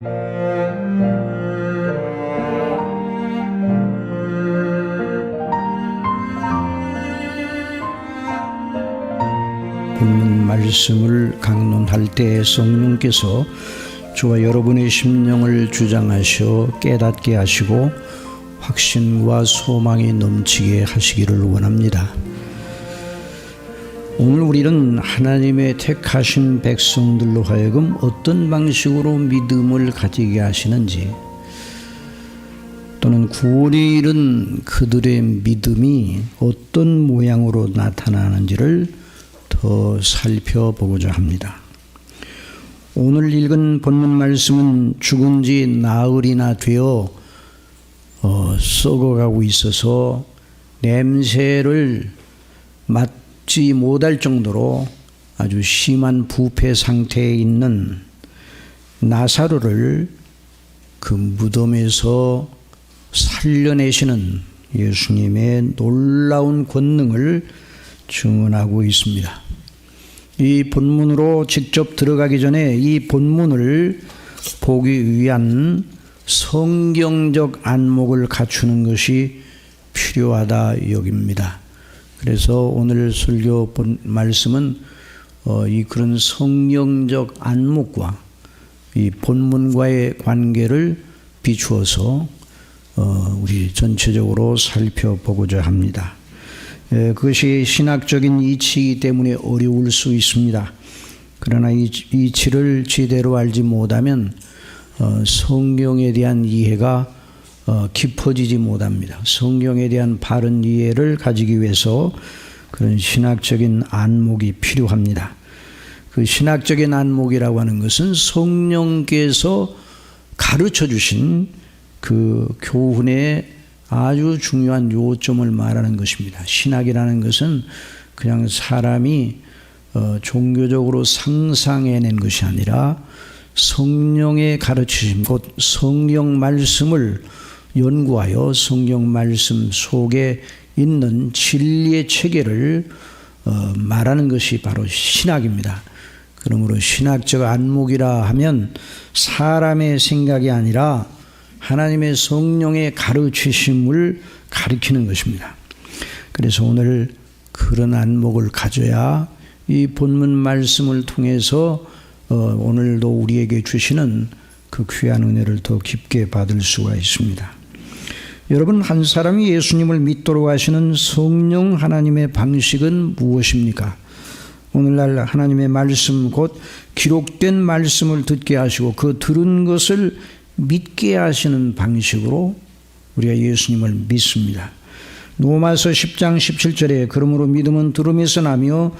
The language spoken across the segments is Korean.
본문 말씀을 강론할 때 성령께서 저와 여러분의 심령을 주장하셔 깨닫게 하시고 확신과 소망이 넘치게 하시기를 원합니다. 오늘 우리는 하나님의 택하신 백성들로 하여금 어떤 방식으로 믿음을 가지게 하시는지, 또는 구원에 이른 그들의 믿음이 어떤 모양으로 나타나는지를 더 살펴보고자 합니다. 오늘 읽은 본문 말씀은 죽은 지 나흘이나 되어 썩어가고 있어서 냄새를 맡지 못할 정도로 아주 심한 부패 상태에 있는 나사로를 그 무덤에서 살려내시는 예수님의 놀라운 권능을 증언하고 있습니다. 이 본문으로 직접 들어가기 전에 이 본문을 보기 위한 성경적 안목을 갖추는 것이 필요하다 여깁니다. 그래서 오늘 설교 말씀은 이 그런 성경적 안목과 이 본문과의 관계를 비추어서 우리 전체적으로 살펴보고자 합니다. 그것이 신학적인 이치이기 때문에 어려울 수 있습니다. 그러나 이 이치를 제대로 알지 못하면 성경에 대한 이해가 깊어지지 못합니다. 성경에 대한 바른 이해를 가지기 위해서 그런 신학적인 안목이 필요합니다. 그 신학적인 안목이라고 하는 것은 성령께서 가르쳐 주신 그 교훈의 아주 중요한 요점을 말하는 것입니다. 신학이라는 것은 그냥 사람이 종교적으로 상상해낸 것이 아니라 성령의 가르치심, 곧 성경 말씀을 연구하여 성경 말씀 속에 있는 진리의 체계를 말하는 것이 바로 신학입니다. 그러므로 신학적 안목이라 하면 사람의 생각이 아니라 하나님의 성령의 가르치심을 가리키는 것입니다. 그래서 오늘 그런 안목을 가져야 이 본문 말씀을 통해서 오늘도 우리에게 주시는 그 귀한 은혜를 더 깊게 받을 수가 있습니다. 여러분, 한 사람이 예수님을 믿도록 하시는 성령 하나님의 방식은 무엇입니까? 오늘날 하나님의 말씀, 곧 기록된 말씀을 듣게 하시고 그 들은 것을 믿게 하시는 방식으로 우리가 예수님을 믿습니다. 로마서 10장 17절에 그러므로 믿음은 들음에서 나며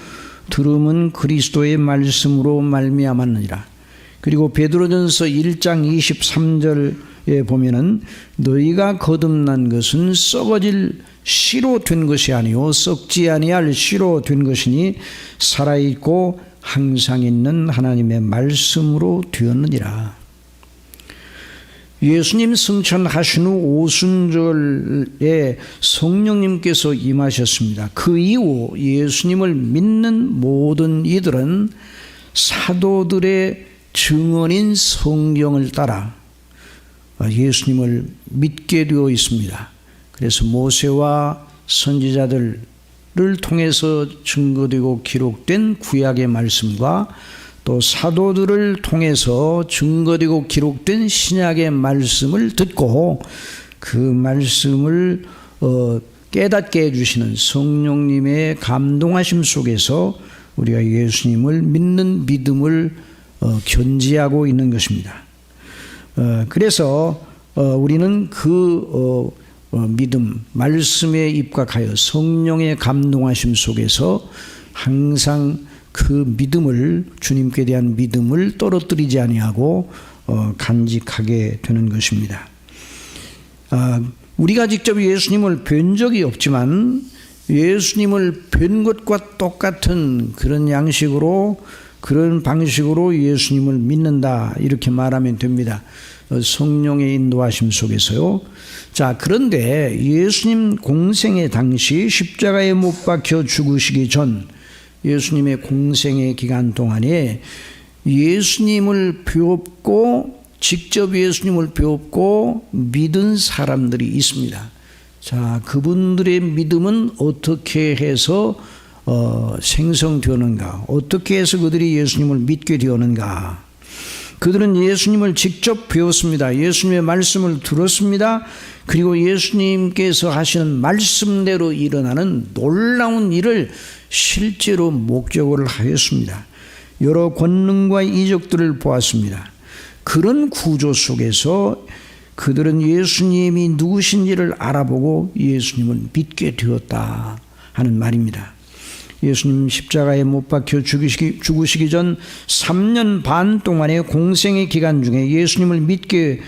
들음은 그리스도의 말씀으로 말미암았느니라. 그리고 베드로전서 1장 23절에 보면은 너희가 거듭난 것은 썩어질 씨로 된 것이 아니요 썩지 아니할 씨로 된 것이니 살아있고 항상 있는 하나님의 말씀으로 되었느니라. 예수님 승천하신 후 오순절에 성령님께서 임하셨습니다. 그 이후 예수님을 믿는 모든 이들은 사도들의 증언인 성경을 따라 예수님을 믿게 되어 있습니다. 그래서 모세와 선지자들을 통해서 증거되고 기록된 구약의 말씀과 또 사도들을 통해서 증거되고 기록된 신약의 말씀을 듣고 그 말씀을 깨닫게 해주시는 성령님의 감동하심 속에서 우리가 예수님을 믿는 믿음을 견지하고 있는 것입니다. 그래서 우리는 그 믿음, 말씀에 입각하여 성령의 감동하심 속에서 항상 그 믿음을, 주님께 대한 믿음을 떨어뜨리지 아니하고 간직하게 되는 것입니다. 우리가 직접 예수님을 뵌 적이 없지만 예수님을 뵌 것과 똑같은 그런 양식으로, 그런 방식으로 예수님을 믿는다, 이렇게 말하면 됩니다. 성령의 인도하심 속에서요. 자, 그런데 예수님 공생의 당시 십자가에 못 박혀 죽으시기 전 예수님의 공생의 기간 동안에 예수님을 배웠고 직접 예수님을 배웠고 믿은 사람들이 있습니다. 자, 그분들의 믿음은 어떻게 해서 생성되었는가? 어떻게 해서 그들이 예수님을 믿게 되었는가? 그들은 예수님을 직접 배웠습니다. 예수님의 말씀을 들었습니다. 그리고 예수님께서 하시는 말씀대로 일어나는 놀라운 일을 실제로 목격을 하였습니다. 여러 권능과 이적들을 보았습니다. 그런 구조 속에서 그들은 예수님이 누구신지를 알아보고 예수님을 믿게 되었다 하는 말입니다. 예수님 십자가에 못 박혀 죽으시기 전 3년 반 동안의 공생의 기간 중에 예수님을 믿게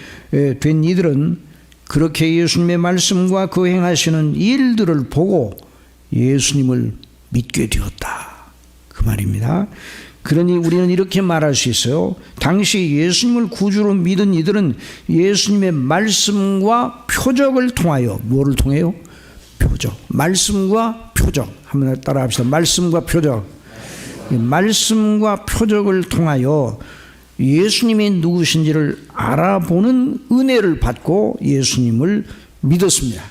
된 이들은 그렇게 예수님의 말씀과 그 행하시는 일들을 보고 예수님을 믿게 되었다. 그 말입니다. 그러니 우리는 이렇게 말할 수 있어요. 당시 예수님을 구주로 믿은 이들은 예수님의 말씀과 표적을 통하여, 뭐를 통해요? 표적. 말씀과 표적. 한번 따라 합시다. 말씀과 표적. 말씀과 표적을 통하여 예수님이 누구신지를 알아보는 은혜를 받고 예수님을 믿었습니다.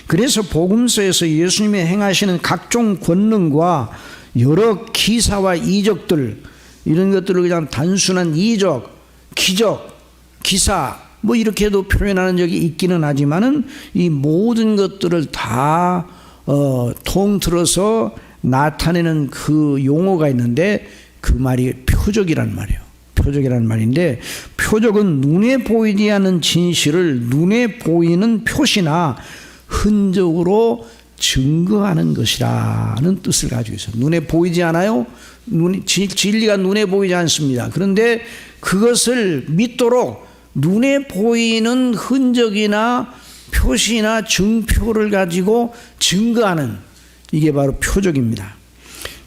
그래서 복음서에서 예수님이 행하시는 각종 권능과 여러 기사와 이적들, 이런 것들을 그냥 단순한 이적, 기적, 기사 뭐 이렇게도 표현하는 적이 있기는 하지만은 이 모든 것들을 다 통틀어서 나타내는 그 용어가 있는데 그 말이 표적이란 말이에요. 표적이라는 말인데, 표적은 눈에 보이지 않는 진실을 눈에 보이는 표시나 흔적으로 증거하는 것이라는 뜻을 가지고 있어요. 눈에 보이지 않아요? 진리가 눈에 보이지 않습니다. 그런데 그것을 믿도록 눈에 보이는 흔적이나 표시나 증표를 가지고 증거하는, 이게 바로 표적입니다.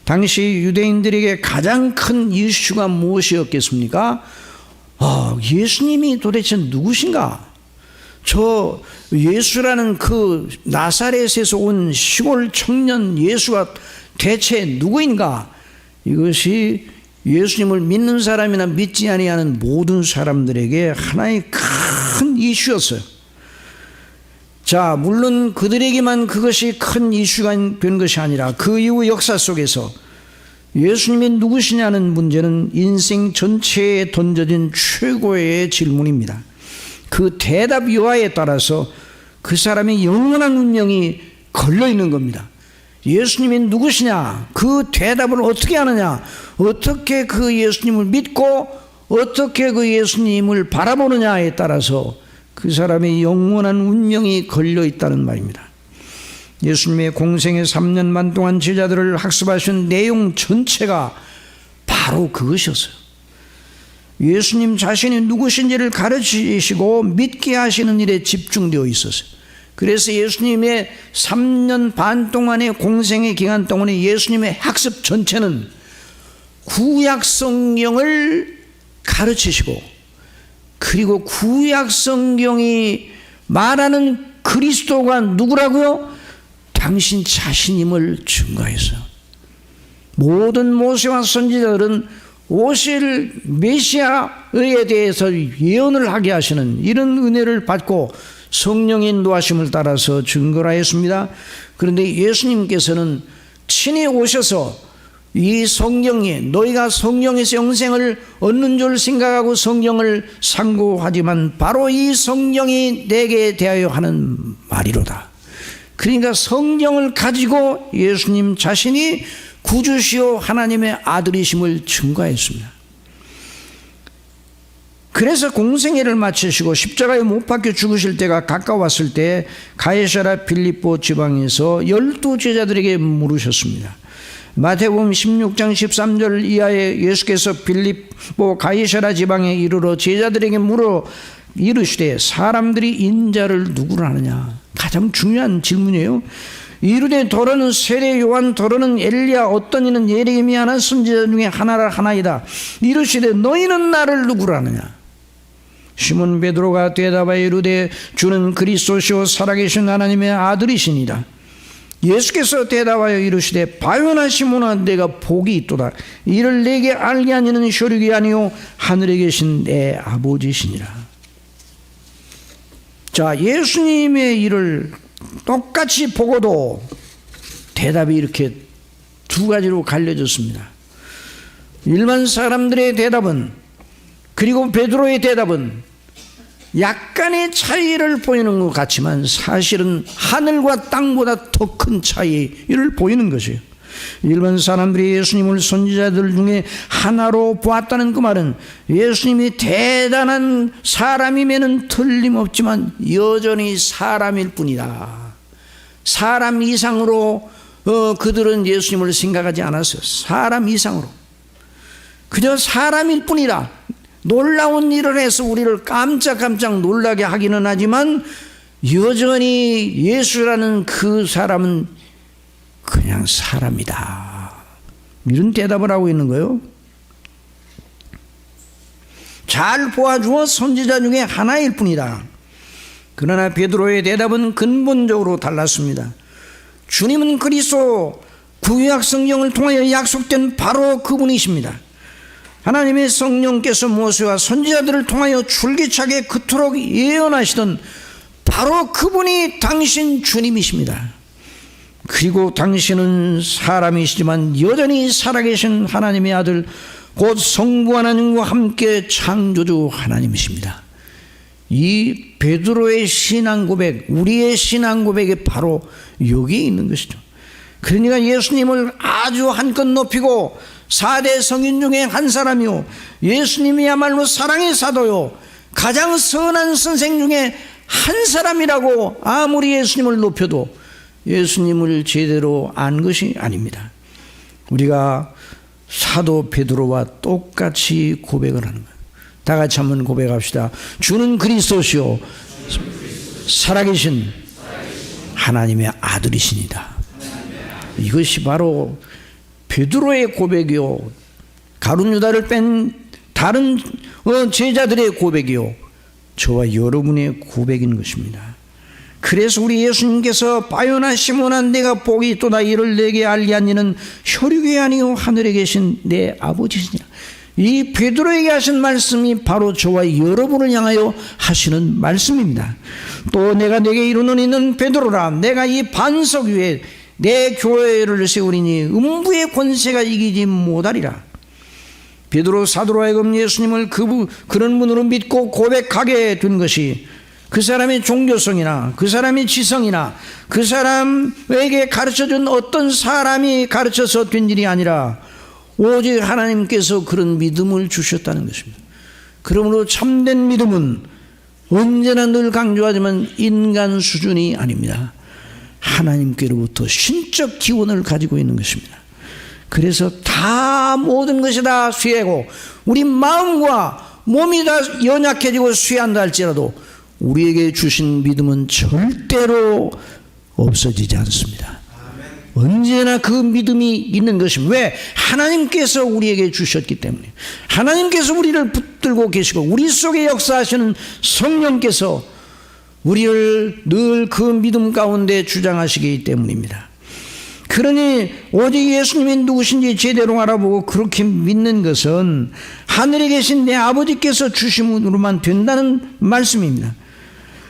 당시 유대인들에게 가장 큰 이슈가 무엇이었겠습니까? 예수님이 도대체 누구신가? 저 예수라는 그 나사렛에서 온 시골 청년 예수가 대체 누구인가? 이것이 예수님을 믿는 사람이나 믿지 아니하는 모든 사람들에게 하나의 큰 이슈였어요. 자, 물론 그들에게만 그것이 큰 이슈가 된 것이 아니라 그 이후 역사 속에서 예수님이 누구시냐는 문제는 인생 전체에 던져진 최고의 질문입니다. 그 대답 여하에 따라서 그 사람의 영원한 운명이 걸려있는 겁니다. 예수님이 누구시냐? 그 대답을 어떻게 하느냐? 어떻게 그 예수님을 믿고 어떻게 그 예수님을 바라보느냐에 따라서 그 사람의 영원한 운명이 걸려있다는 말입니다. 예수님의 공생의 3년 반 동안 제자들을 학습하신 내용 전체가 바로 그것이었어요. 예수님 자신이 누구신지를 가르치시고 믿게 하시는 일에 집중되어 있었어요. 그래서 예수님의 3년 반 동안의 공생의 기간 동안에 예수님의 학습 전체는 구약 성경을 가르치시고, 그리고 구약 성경이 말하는 그리스도가 누구라고요? 당신 자신임을 증거했어요. 모든 모세와 선지자들은 오실 메시아에 대해서 예언을 하게 하시는 이런 은혜를 받고 성령의 인도하심을 따라서 증거를 했습니다. 그런데 예수님께서는 친히 오셔서 이 성경에, 너희가 성령에서 영생을 얻는 줄 생각하고 성경을 상고하지만 바로 이 성경이 내게 대하여 하는 말이로다. 그러니까 성경을 가지고 예수님 자신이 구주시오 하나님의 아들이심을 증거했습니다. 그래서 공생애를 마치시고 십자가에 못 박혀 죽으실 때가 가까웠을 때 가이사랴 빌립보 지방에서 12제자들에게 물으셨습니다. 마태복음 16장 13절 이하에 예수께서 빌립보 가이사랴 지방에 이르러 제자들에게 물어 이르시되 사람들이 인자를 누구로 하느냐? 가장 중요한 질문이에요. 이르되 더러는 세례 요한, 더러는 엘리야, 어떤 이는 예레미야 선지자 중에 하나이다. 이르시되 너희는 나를 누구로 하느냐? 시몬 베드로가 대답하여 이르되 주는 그리스도시요 살아계신 하나님의 아들이시니라. 예수께서 대답하여 이르시되 바요나 시몬아 내가 복이 있도다. 이를 내게 알게 하니는 혈육이 아니요 하늘에 계신 내 아버지시니라. 자, 예수님의 일을 똑같이 보고도 대답이 이렇게 두 가지로 갈려졌습니다. 일반 사람들의 대답은, 그리고 베드로의 대답은 약간의 차이를 보이는 것 같지만 사실은 하늘과 땅보다 더 큰 차이를 보이는 것이에요. 일반 사람들이 예수님을 선지자들 중에 하나로 보았다는 그 말은 예수님이 대단한 사람임에는 틀림없지만 여전히 사람일 뿐이다. 사람 이상으로 그들은 예수님을 생각하지 않았어요. 사람 이상으로. 그저 사람일 뿐이다. 놀라운 일을 해서 우리를 깜짝깜짝 놀라게 하기는 하지만 여전히 예수라는 그 사람은 그냥 사람이다. 이런 대답을 하고 있는 거예요. 잘 보아주어 선지자 중에 하나일 뿐이다. 그러나 베드로의 대답은 근본적으로 달랐습니다. 주님은 그리스도, 구약 성경을 통하여 약속된 바로 그분이십니다. 하나님의 성령께서 모세와 선지자들을 통하여 줄기차게 그토록 예언하시던 바로 그분이 당신 주님이십니다. 그리고 당신은 사람이시지만 여전히 살아계신 하나님의 아들, 곧 성부 하나님과 함께 창조주 하나님이십니다. 이 베드로의 신앙 고백, 우리의 신앙 고백이 바로 여기에 있는 것이죠. 그러니까 예수님을 아주 한껏 높이고 4대 성인 중에 한 사람이요, 예수님이야말로 사랑의 사도요, 가장 선한 선생 중에 한 사람이라고 아무리 예수님을 높여도 예수님을 제대로 안 것이 아닙니다. 우리가 사도 베드로와 똑같이 고백을 하는 거예요. 다 같이 한번 고백합시다. 주는 그리스도시요 살아계신 하나님의 아들이시니다. 이것이 바로 베드로의 고백이요, 가룟 유다를 뺀 다른 제자들의 고백이요, 저와 여러분의 고백인 것입니다. 그래서 우리 예수님께서 바요나 시몬아 내가 복이 있도다. 이를 내게 알게 한 이는 혈육이 아니요 하늘에 계신 내 아버지시니라. 이 베드로에게 하신 말씀이 바로 저와 여러분을 향하여 하시는 말씀입니다. 또 내가 내게 이루는 이는 베드로라. 내가 이 반석 위에 내 교회를 세우리니 음부의 권세가 이기지 못하리라. 베드로 사도로 하여금 예수님을 그런 분으로 믿고 고백하게 된 것이 그 사람의 종교성이나 그 사람의 지성이나 그 사람에게 가르쳐준 어떤 사람이 가르쳐서 된 일이 아니라 오직 하나님께서 그런 믿음을 주셨다는 것입니다. 그러므로 참된 믿음은 언제나 늘 강조하지만 인간 수준이 아닙니다. 하나님께로부터 신적 기원을 가지고 있는 것입니다. 그래서 다 모든 것이 다 쇠하고 우리 마음과 몸이 다 연약해지고 쇠한다 할지라도 우리에게 주신 믿음은 절대로 없어지지 않습니다. 언제나 그 믿음이 있는 것입니다. 왜? 하나님께서 우리에게 주셨기 때문에. 하나님께서 우리를 붙들고 계시고 우리 속에 역사하시는 성령께서 우리를 늘 그 믿음 가운데 주장하시기 때문입니다. 그러니 오직 예수님이 누구신지 제대로 알아보고 그렇게 믿는 것은 하늘에 계신 내 아버지께서 주심으로만 된다는 말씀입니다.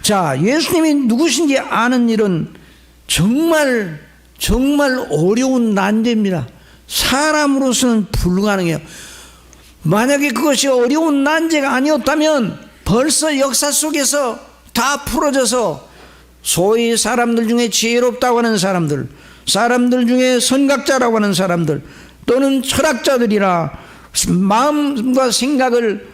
자, 예수님이 누구신지 아는 일은 정말 어려운 난제입니다. 사람으로서는 불가능해요. 만약에 그것이 어려운 난제가 아니었다면 벌써 역사 속에서 다 풀어져서 소위 사람들 중에 지혜롭다고 하는 사람들 중에 선각자라고 하는 사람들 또는 철학자들이라 마음과 생각을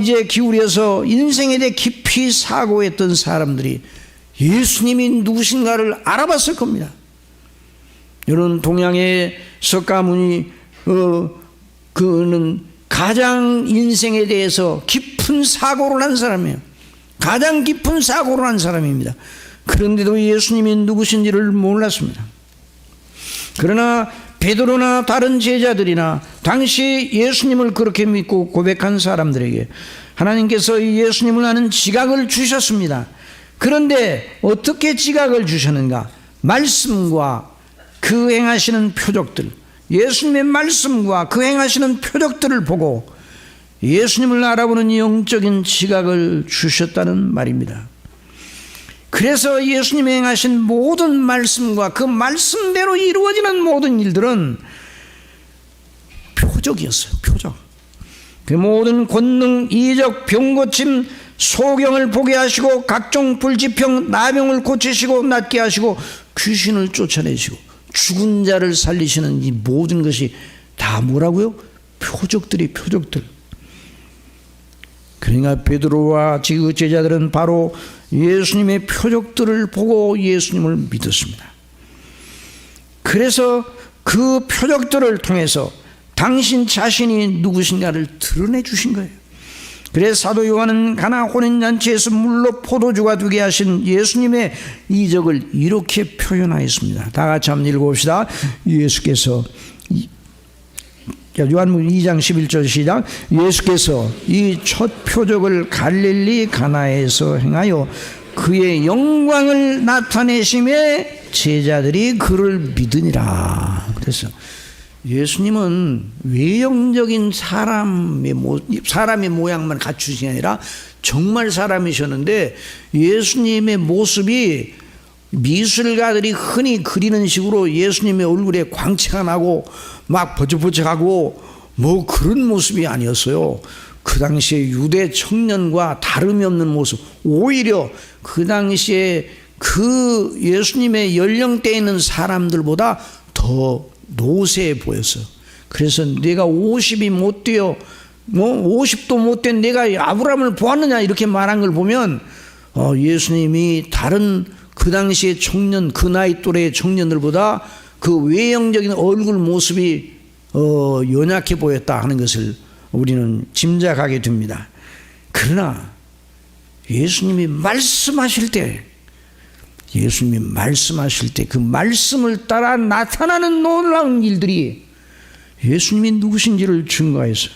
이제 기울여서 인생에 대해 깊이 사고했던 사람들이 예수님이 누구신가를 알아봤을 겁니다. 이런 동양의 석가모니 그는 가장 인생에 대해서 깊은 사고를 한 사람이에요. 가장 깊은 사고를 한 사람입니다. 그런데도 예수님이 누구신지를 몰랐습니다. 그러나 베드로나 다른 제자들이나 당시 예수님을 그렇게 믿고 고백한 사람들에게 하나님께서 예수님을 아는 지각을 주셨습니다. 그런데 어떻게 지각을 주셨는가? 말씀과 그 행하시는 표적들, 예수님의 말씀과 그 행하시는 표적들을 보고 예수님을 알아보는 영적인 지각을 주셨다는 말입니다. 그래서 예수님이 행하신 모든 말씀과 그 말씀대로 이루어지는 모든 일들은 표적이었어요. 표적. 그 모든 권능, 이적, 병고침, 소경을 보게 하시고 각종 불지병, 나병을 고치시고 낫게 하시고 귀신을 쫓아내시고 죽은 자를 살리시는 이 모든 것이 다 뭐라고요? 표적들이 표적들. 그러니까 베드로와 그 제자들은 바로 예수님의 표적들을 보고 예수님을 믿었습니다. 그래서 그 표적들을 통해서 당신 자신이 누구신가를 드러내 주신 거예요. 그래서 사도 요한은 가나 혼인잔치에서 물로 포도주가 되게 하신 예수님의 이적을 이렇게 표현하였습니다. 다 같이 한번 읽어봅시다. 예수께서 요한복음 2장 11절 시작. 예수께서 이 첫 표적을 갈릴리 가나에서 행하여 그의 영광을 나타내심에 제자들이 그를 믿으니라. 그래서 예수님은 외형적인 사람의 모양만 갖추신 게 아니라 정말 사람이셨는데 예수님의 모습이 미술가들이 흔히 그리는 식으로 예수님의 얼굴에 광채가 나고 막 버쩍버쩍하고 뭐 그런 모습이 아니었어요. 그 당시에 유대 청년과 다름이 없는 모습, 오히려 그 당시에 그 예수님의 연령대에 있는 사람들보다 더 노쇠해 보였어요. 그래서 내가 50이 못 되어 50도 못 된 내가 아브라함을 보았느냐 이렇게 말한 걸 보면 예수님이 다른 그 당시의 청년, 그 나이 또래의 청년들보다 그 외형적인 얼굴 모습이 연약해 보였다 하는 것을 우리는 짐작하게 됩니다. 그러나 예수님이 말씀하실 때 그 말씀을 따라 나타나는 놀라운 일들이 예수님이 누구신지를 증거했어요.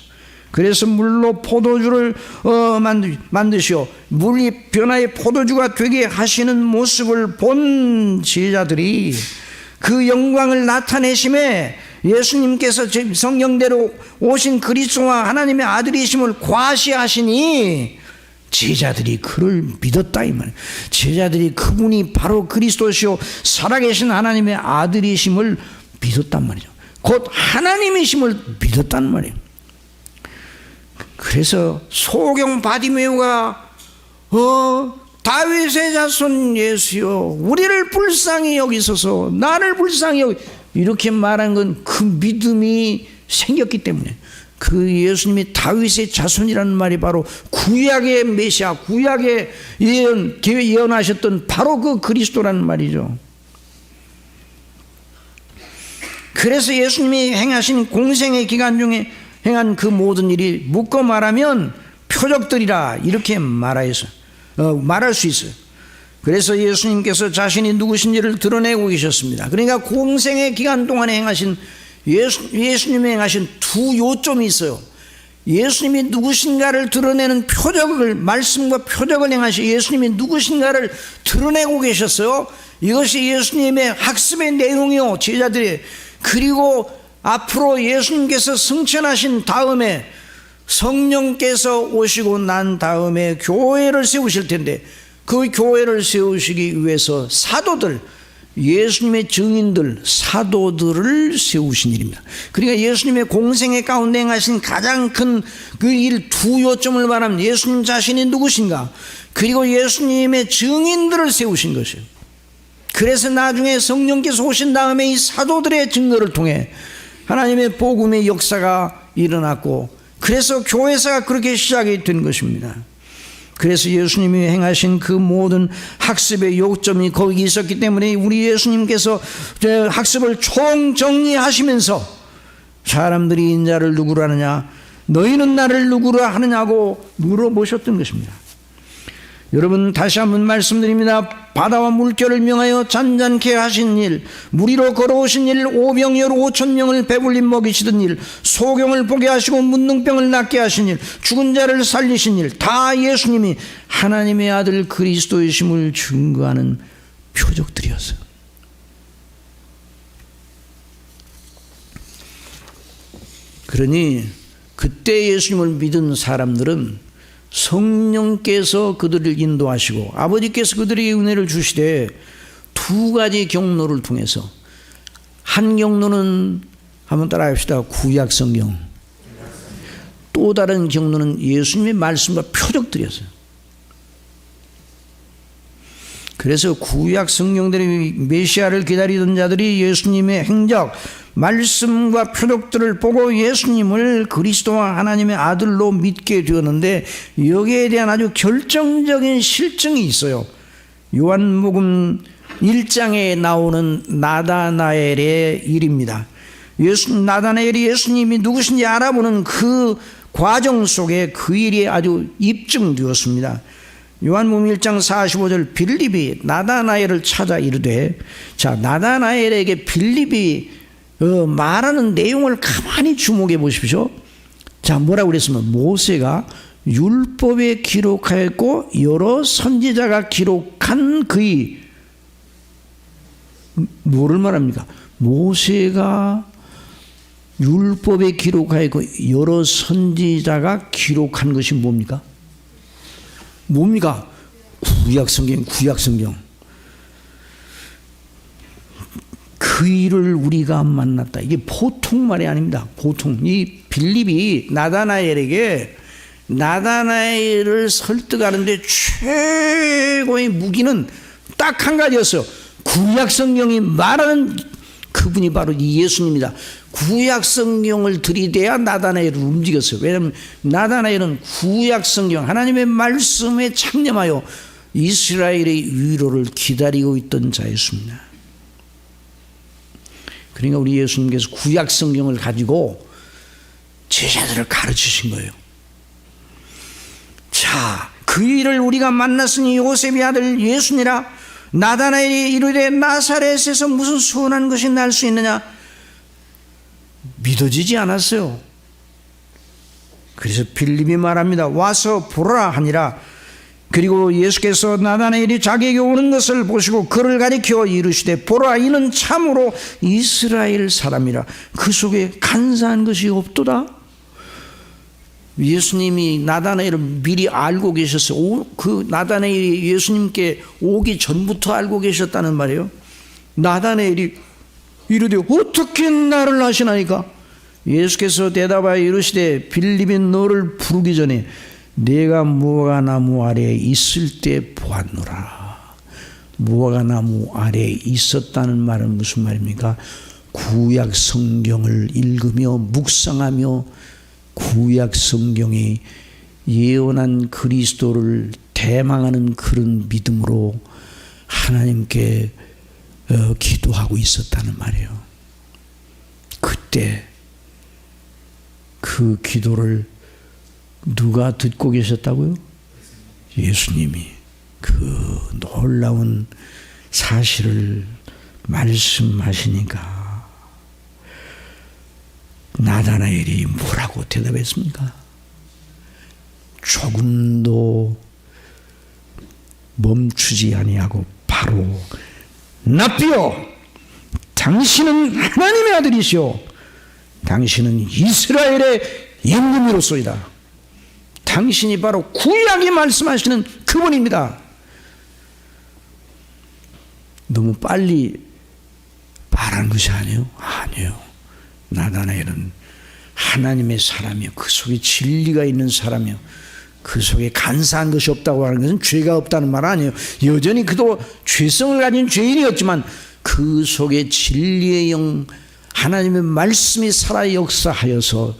그래서 물로 포도주를 만드시오 물이 변화의 포도주가 되게 하시는 모습을 본 제자들이 그 영광을 나타내심에 예수님께서 성령대로 오신 그리스도와 하나님의 아들이심을 과시하시니 제자들이 그를 믿었다 이 말이에요. 제자들이 그분이 바로 그리스도시요 살아계신 하나님의 아들이심을 믿었단 말이죠. 곧 하나님이심을 믿었단 말이에요. 그래서 소경 바디메오가 다윗의 자손 예수여 우리를 불쌍히 여기소서 나를 불쌍히 여기 이렇게 말한 건 그 믿음이 생겼기 때문에 그 예수님이 다윗의 자손이라는 말이 바로 구약의 메시아 구약의 예언하셨던 바로 그 그리스도라는 말이죠. 그래서 예수님이 행하신 공생의 기간 중에 행한 그 모든 일이 묶어 말하면 표적들이라 이렇게 말할 수 있어요. 그래서 예수님께서 자신이 누구신지를 드러내고 계셨습니다. 그러니까 공생의 기간 동안에 행하신 예수님이 행하신 두 요점이 있어요. 예수님이 누구신가를 드러내는 표적을 말씀과 표적을 행하시 예수님이 누구신가를 드러내고 계셨어요. 이것이 예수님의 학습의 내용이요 제자들이. 그리고 앞으로 예수님께서 승천하신 다음에 성령께서 오시고 난 다음에 교회를 세우실 텐데 그 교회를 세우시기 위해서 사도들 예수님의 증인들 사도들을 세우신 일입니다. 그러니까 예수님의 공생의 가운데 행하신 가장 큰 그 일 두 요점을 말하면 예수님 자신이 누구신가 그리고 예수님의 증인들을 세우신 것이에요. 그래서 나중에 성령께서 오신 다음에 이 사도들의 증거를 통해 하나님의 복음의 역사가 일어났고 그래서 교회사가 그렇게 시작이 된 것입니다. 그래서 예수님이 행하신 그 모든 학습의 요점이 거기 있었기 때문에 우리 예수님께서 학습을 총정리하시면서 사람들이 인자를 누구로 하느냐 너희는 나를 누구로 하느냐고 물어보셨던 것입니다. 여러분 다시 한번 말씀드립니다. 바다와 물결을 명하여 잔잔케 하신 일, 물 위로 걸어오신 일, 오병이어로 5,000명을 배불리 먹이시던 일, 소경을 보게 하시고 문둥병을 낫게 하신 일, 죽은 자를 살리신 일, 다 예수님이 하나님의 아들 그리스도이심을 증거하는 표적들이었어요. 그러니 그때 예수님을 믿은 사람들은 성령께서 그들을 인도하시고 아버지께서 그들에게 은혜를 주시되 두 가지 경로를 통해서, 한 경로는 한번 따라 합시다. 구약 성경. 또 다른 경로는 예수님의 말씀과 표적들이었어요. 그래서 구약 성경들이 메시아를 기다리던 자들이 예수님의 행적, 말씀과 표적들을 보고 예수님을 그리스도와 하나님의 아들로 믿게 되었는데, 여기에 대한 아주 결정적인 실증이 있어요. 요한복음 1장에 나오는 나다나엘의 일입니다. 나다나엘이 예수님이 누구신지 알아보는 그 과정 속에 그 일이 아주 입증되었습니다. 요한복음 1장 45절, 빌립이 나다나엘을 찾아 이르되, 자, 나다나엘에게 빌립이 말하는 내용을 가만히 주목해 보십시오. 자, 뭐라고 그랬으면, 모세가 율법에 기록하였고 여러 선지자가 기록한 그의, 뭐를 말합니까? 모세가 율법에 기록하였고 여러 선지자가 기록한 것이 뭡니까? 뭡니까? 구약성경, 구약성경. 그 일을 우리가 만났다. 이게 보통 말이 아닙니다. 보통. 이 빌립이 나다나엘에게, 나다나엘을 설득하는데 최고의 무기는 딱 한 가지였어요. 구약성경이 말하는 그분이 바로 이 예수님이다. 구약성경을 들이대야 나다나엘을 움직였어요. 왜냐하면 나다나엘은 구약성경, 하나님의 말씀에 창념하여 이스라엘의 위로를 기다리고 있던 자였습니다. 그러니까 우리 예수님께서 구약성경을 가지고 제자들을 가르치신 거예요. 자, 그 일을 우리가 만났으니 요셉의 아들 예수니라. 나다나엘이 이르되 나사렛에서 무슨 선한 것이 날 수 있느냐? 믿어지지 않았어요. 그래서 빌립이 말합니다. 와서 보라 하니라. 그리고 예수께서 나다나엘이 자기에게 오는 것을 보시고 그를 가리켜 이르시되, 보라, 이는 참으로 이스라엘 사람이라. 그 속에 간사한 것이 없도다. 예수님이 나다나엘을 미리 알고 계셨어요. 그 나다나엘이 예수님께 오기 전부터 알고 계셨다는 말이에요. 나다나엘이 이르되 어떻게 나를 아시나이까? 예수께서 대답하여 이르시되, 빌립이 너를 부르기 전에 내가 무화과나무 아래에 있을 때 보았노라. 무화과나무 아래에 있었다는 말은 무슨 말입니까? 구약 성경을 읽으며 묵상하며 구약 성경이 예언한 그리스도를 대망하는 그런 믿음으로 하나님께 기도하고 있었다는 말이에요. 그때 그 기도를 누가 듣고 계셨다고요? 예수님이 그 놀라운 사실을 말씀하시니까 나다나엘이 뭐라고 대답했습니까? 조금도 멈추지 아니하고 바로, 납비여, 당신은 하나님의 아들이시오, 당신은 이스라엘의 임금이로소이다. 당신이 바로 구약이 말씀하시는 그분입니다. 너무 빨리 말한 것이 아니에요? 아니에요. 나다나엘은 하나님의 사람이요, 그 속에 진리가 있는 사람이요, 그 속에 간사한 것이 없다고 하는 것은 죄가 없다는 말 아니에요. 여전히 그도 죄성을 가진 죄인이었지만 그 속에 진리의 영, 하나님의 말씀이 살아 역사하여서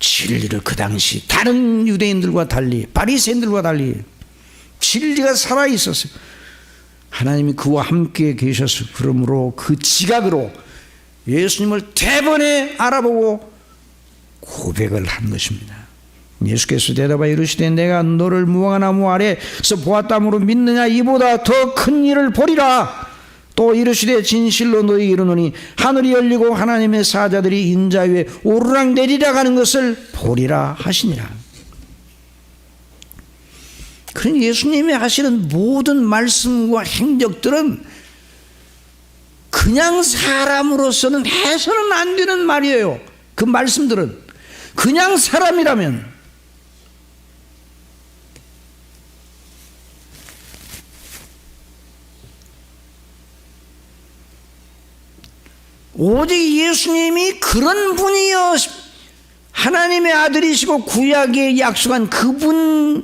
진리를, 그 당시 다른 유대인들과 달리, 바리새인들과 달리 진리가 살아 있었어요. 하나님이 그와 함께 계셨어요. 그러므로 그 지각으로 예수님을 대번에 알아보고 고백을 한 것입니다. 예수께서 대답하여 이르시되, 내가 너를 무화과나무 아래에서 보았다므로 믿느냐? 이보다 더 큰 일을 보리라. 또 이르시되, 진실로 너희에게 이르노니 하늘이 열리고 하나님의 사자들이 인자 위에 오르락 내리락 하는 것을 보리라 하시니라. 그러니 예수님이 하시는 모든 말씀과 행적들은 그냥 사람으로서는 해서는 안 되는 말이에요. 그 말씀들은 그냥 사람이라면 오직 예수님이 그런 분이여 하나님의 아들이시고 구약에 약속한 그분이어야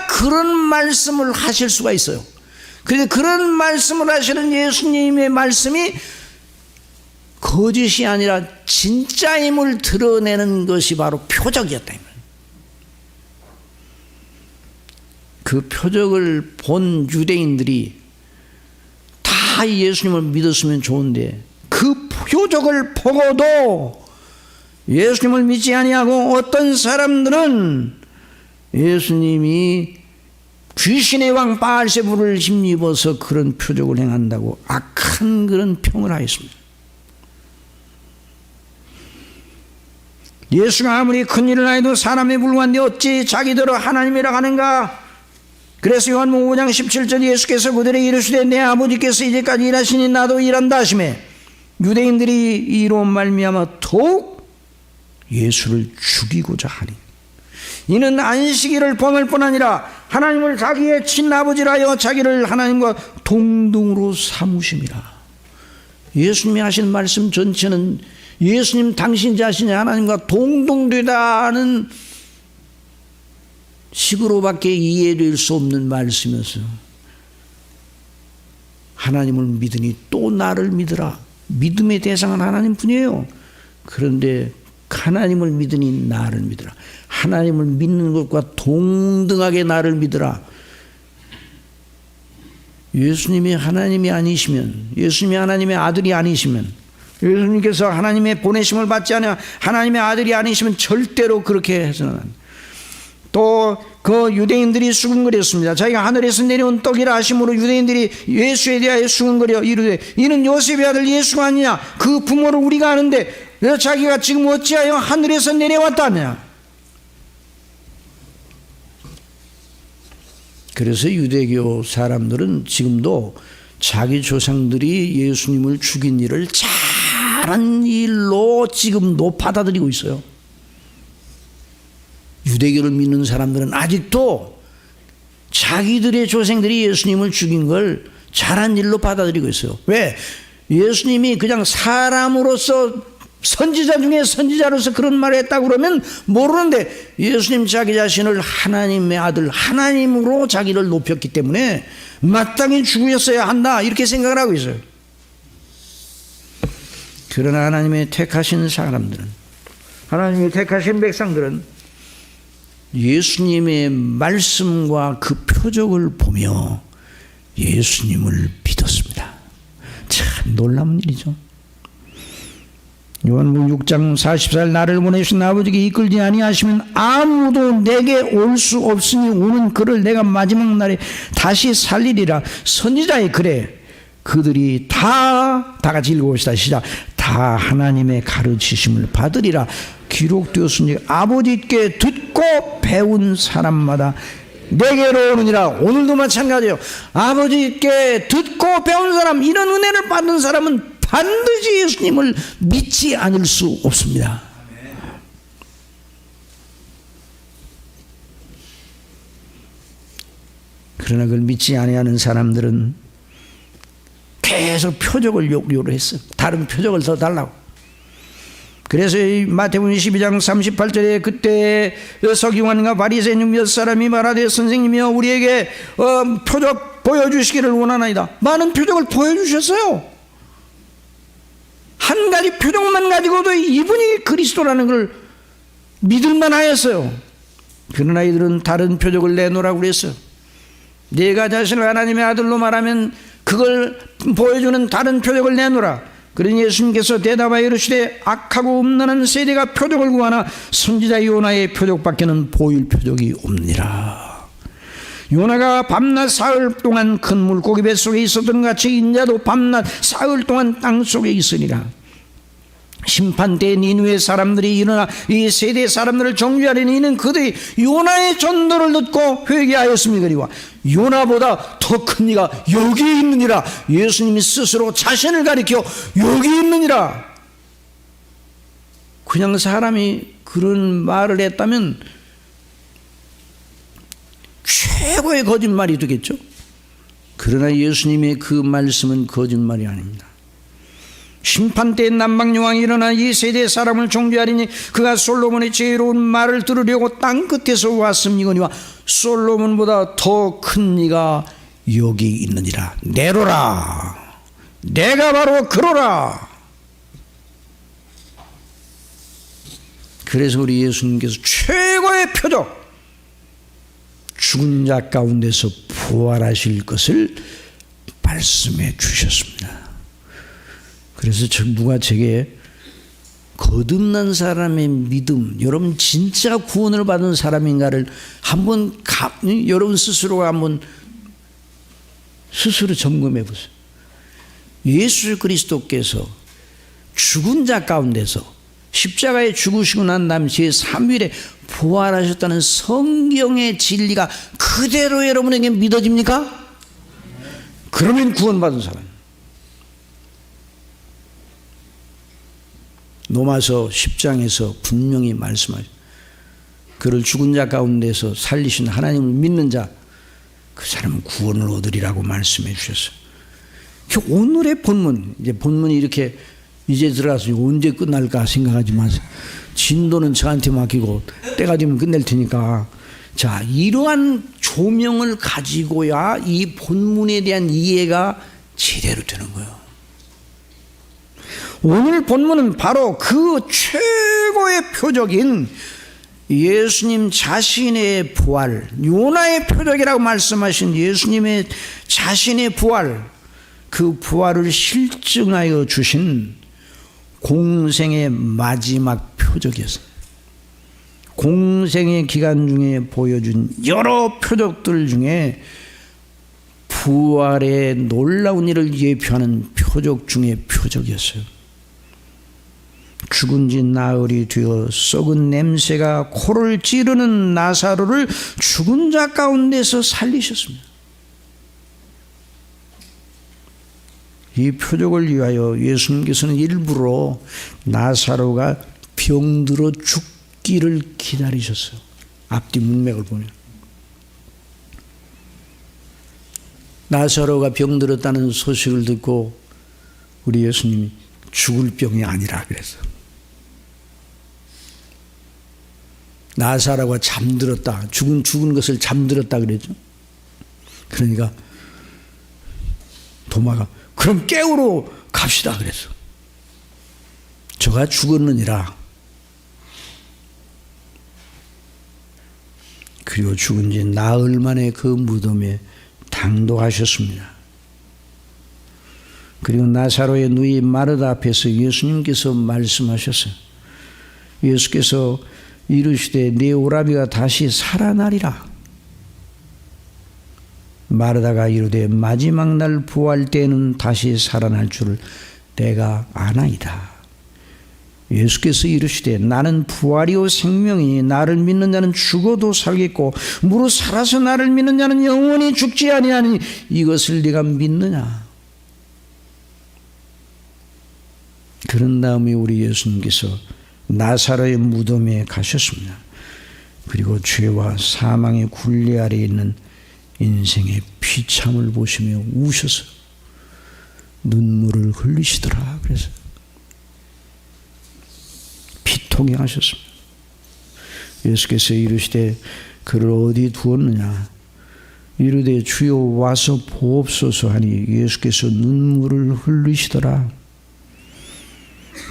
그런 말씀을 하실 수가 있어요. 그런데 그런 말씀을 하시는 예수님의 말씀이 거짓이 아니라 진짜임을 드러내는 것이 바로 표적이었다. 그 표적을 본 유대인들이 다 예수님을 믿었으면 좋은데 그 표적을 보고도 예수님을 믿지 아니하고 어떤 사람들은 예수님이 귀신의 왕 바알세불을 힘입어서 그런 표적을 행한다고 악한 그런 평을 하였습니다. 예수가 아무리 큰 일을 하여도 사람에 불과한데 어찌 자기들을 하나님이라 하는가? 그래서 요한복음 5장 17절 예수께서 그들에게 이르시되 내 아버지께서 이제까지 일하시니 나도 일한다 하시매 유대인들이 이로 말미암아 더욱 예수를 죽이고자 하니 이는 안식일을 범할 뿐 아니라 하나님을 자기의 친아버지라 하여 자기를 하나님과 동등으로 삼으심이라. 예수님이 하신 말씀 전체는 예수님 당신 자신이 하나님과 동등되다는 식으로밖에 이해될 수 없는 말씀이어서 하나님을 믿으니 또 나를 믿으라. 믿음의 대상은 하나님뿐이에요. 그런데 하나님을 믿으니 나를 믿으라. 하나님을 믿는 것과 동등하게 나를 믿으라. 예수님이 하나님이 아니시면, 예수님이 하나님의 아들이 아니시면, 예수님께서 하나님의 보내심을 받지 않으면 하나님의 아들이 아니시면 절대로 그렇게 해서는 안 돼요. 또 그 유대인들이 수군거렸습니다. 자기가 하늘에서 내려온 떡이라 하심으로 유대인들이 예수에 대하여 수군거려 이르되 이는 요셉의 아들 예수가 아니냐? 그 부모를 우리가 아는데 왜 자기가 지금 어찌하여 하늘에서 내려왔다냐? 그래서 유대교 사람들은 지금도 자기 조상들이 예수님을 죽인 일을 잘한 일로 지금도 받아들이고 있어요. 유대교를 믿는 사람들은 아직도 자기들의 조상들이 예수님을 죽인 걸 잘한 일로 받아들이고 있어요. 왜? 예수님이 그냥 사람으로서 선지자 중에 선지자로서 그런 말을 했다고 그러면 모르는데 예수님 자기 자신을 하나님의 아들, 하나님으로 자기를 높였기 때문에 마땅히 죽으셨어야 한다 이렇게 생각을 하고 있어요. 그러나 하나님의 택하신 사람들은, 하나님의 택하신 백성들은 예수님의 말씀과 그 표적을 보며 예수님을 믿었습니다. 참 놀라운 일이죠. 요한복음 6장 44절 나를 보내신 아버지께 이끌지 아니하시면 아무도 내게 올 수 없으니 오는 그를 내가 마지막 날에 다시 살리리라. 선지자의 글에 그들이 다 같이 읽어봅시다. 시작. 다 하나님의 가르치심을 받으리라 기록되었으니 아버지께 듣고 배운 사람마다 내게로 오느니라. 오늘도 마찬가지예요. 아버지께 듣고 배운 사람, 이런 은혜를 받은 사람은 반드시 예수님을 믿지 않을 수 없습니다. 그러나 그걸 믿지 아니하는 사람들은 계속 표적을 요구를 했어요. 다른 표적을 더 달라고. 그래서 이 마태복음 12장 38절에 그때 서기관과 바리새인 몇 사람이 말하되 선생님이여 우리에게 표적 보여주시기를 원하나이다. 많은 표적을 보여주셨어요. 한 가지 표적만 가지고도 이분이 그리스도라는 걸 믿을만 하였어요. 그러나 이들은 다른 표적을 내놓으라고 그랬어요. 내가 자신을 하나님의 아들로 말하면 그걸 보여주는 다른 표적을 내놓으라. 그러니 예수님께서 대답하여 이르시되 악하고 음란한 세대가 표적을 구하나 선지자 요나의 표적밖에는 보일 표적이 없느니라. 요나가 밤낮 사흘 동안 큰 물고기 뱃속에 있었던 같이 인자도 밤낮 사흘 동안 땅속에 있으리라. 심판 때 니느웨 사람들이 일어나 이 세대 사람들을 정죄하려니 이는 그들이 요나의 전도를 듣고 회개하였음이거니와 요나보다 더 큰 이가 여기 있느니라. 예수님이 스스로 자신을 가리켜 여기 있느니라. 그냥 사람이 그런 말을 했다면 최고의 거짓말이 되겠죠. 그러나 예수님의 그 말씀은 거짓말이 아닙니다. 심판때 남방여왕이 일어나 이 세대 사람을 종죄하리니 그가 솔로몬의 지혜로운 말을 들으려고 땅 끝에서 왔음이거니와 솔로몬보다 더 큰 이가 여기 있느니라. 내로라, 내가 바로 그로라. 그래서 우리 예수님께서 최고의 표적, 죽은 자 가운데서 부활하실 것을 말씀해 주셨습니다. 그래서 누가 제게 거듭난 사람의 믿음, 여러분 진짜 구원을 받은 사람인가를 한번 여러분 스스로가 한번 스스로 점검해 보세요. 예수 그리스도께서 죽은 자 가운데서 십자가에 죽으시고 난 다음 제3일에 부활하셨다는 성경의 진리가 그대로 여러분에게 믿어집니까? 그러면 구원받은 사람. 로마서 10장에서 분명히 말씀하죠. 그를 죽은 자 가운데서 살리신 하나님을 믿는 자, 그 사람은 구원을 얻으리라고 말씀해 주셨어요. 오늘의 본문, 이제 본문이 이렇게 이제 들어가서 언제 끝날까 생각하지 마세요. 진도는 저한테 맡기고 때가 되면 끝낼 테니까. 자, 이러한 조명을 가지고야 이 본문에 대한 이해가 제대로 되는 거예요. 오늘 본문은 바로 그 최고의 표적인 예수님 자신의 부활, 요나의 표적이라고 말씀하신 예수님의 자신의 부활, 그 부활을 실증하여 주신 공생의 마지막 표적이었어요. 공생의 기간 중에 보여준 여러 표적들 중에 부활의 놀라운 일을 예표하는 표적 중에 표적이었어요. 죽은 지 나흘이 되어 썩은 냄새가 코를 찌르는 나사로를 죽은 자 가운데서 살리셨습니다. 이 표적을 위하여 예수님께서는 일부러 나사로가 병들어 죽기를 기다리셨어요. 앞뒤 문맥을 보면 나사로가 병들었다는 소식을 듣고 우리 예수님이 죽을 병이 아니라 그랬어요. 나사로가 잠들었다, 죽은 것을 잠들었다 그랬죠. 그러니까 도마가 그럼 깨우러 갑시다 그랬어. 저가 죽었느니라. 그리고 죽은 지 나흘 만에 그 무덤에 당도하셨습니다. 그리고 나사로의 누이 마르다 앞에서 예수님께서 말씀하셨어요. 예수께서 이르시되 네 오라비가 다시 살아나리라. 마르다가 이르되 마지막 날 부활 때는 다시 살아날 줄을 내가 아나이다. 예수께서 이르시되 나는 부활이요 생명이니 나를 믿는 자는 죽어도 살겠고 무릇 살아서 나를 믿는 자는 영원히 죽지 아니하니 이것을 네가 믿느냐. 그런 다음에 우리 예수님께서 나사로의 무덤에 가셨습니다. 그리고 죄와 사망의 굴레 아래에 있는 인생의 비참을 보시며 우셔서 눈물을 흘리시더라. 그래서 비통해 하셨습니다. 예수께서 이르시되 그를 어디 두었느냐. 이르되 주여 와서 보옵소서 하니 예수께서 눈물을 흘리시더라.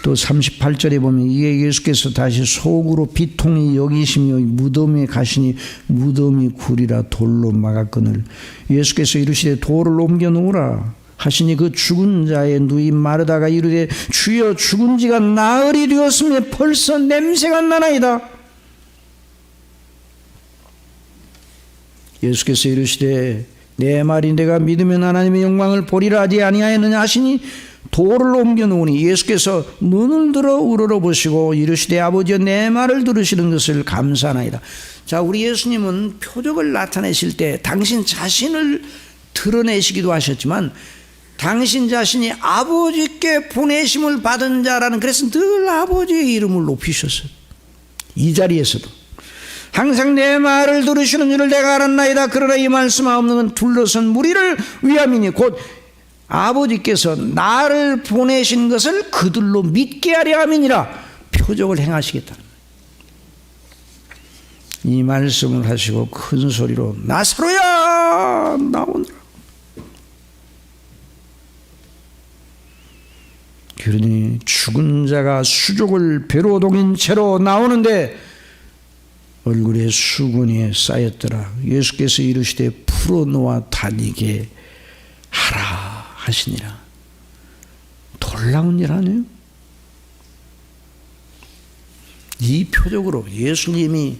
또 38절에 보면 이에 예수께서 다시 속으로 비통히 여기시며 무덤에 가시니 무덤이 굴이라 돌로 막았거늘 예수께서 이르시되 돌을 옮겨 놓으라 하시니 그 죽은 자의 누이 마르다가 이르되 주여 죽은 지가 나흘이 되었으며 벌써 냄새가 나나이다. 예수께서 이르시되 내 말이 내가 믿으면 하나님의 영광을 보리라 하지 아니하였느냐 하시니 돌을 옮겨 놓으니 예수께서 눈을 들어 우러러보시고 이르시되 아버지여 내 말을 들으시는 것을 감사하나이다. 자, 우리 예수님은 표적을 나타내실 때 당신 자신을 드러내시기도 하셨지만 당신 자신이 아버지께 보내심을 받은 자라는, 그래서 늘 아버지의 이름을 높이셨어요. 이 자리에서도 항상 내 말을 들으시는 줄을 내가 알았나이다. 그러나 이 말씀 없는 건 둘러선 무리를 위함이니 곧 아버지께서 나를 보내신 것을 그들로 믿게 하려 함이니라. 표적을 행하시겠다. 이 말씀을 하시고 큰 소리로 나사로야 나오너라. 그러니 죽은 자가 수족을 배로 동인 채로 나오는데 얼굴에 수건이 쌓였더라. 예수께서 이르시되 풀어놓아 다니게 하라 하시니라. 놀라운 일 아니에요? 이 표적으로 예수님이